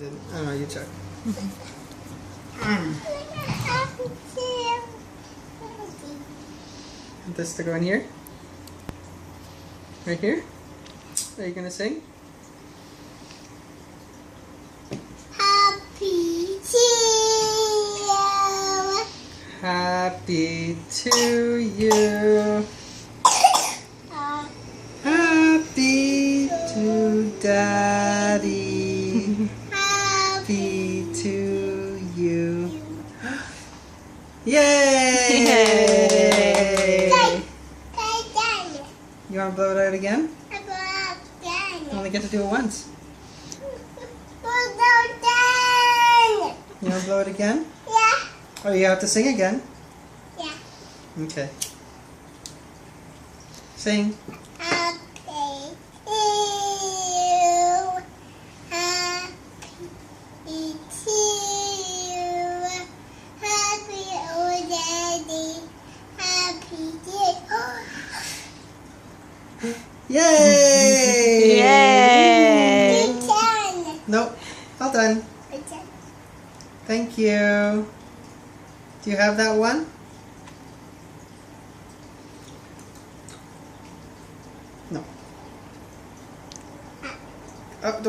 Oh, you check. Want this to go in here? Right here? Are you gonna sing? Happy to you. Happy to you. Happy to Daddy. Happy to you. Yay! You want to blow it out again? You only get to do it once. You want to blow it again? Yeah. Oh, you have to sing again? Yeah. Okay. Sing. Happy to you. Happy to you. Happy old daddy. Happy day. Yay! Yay! Good turn. Nope. All done. Good turn. Thank you. Do you have that one? No. Oh, don't.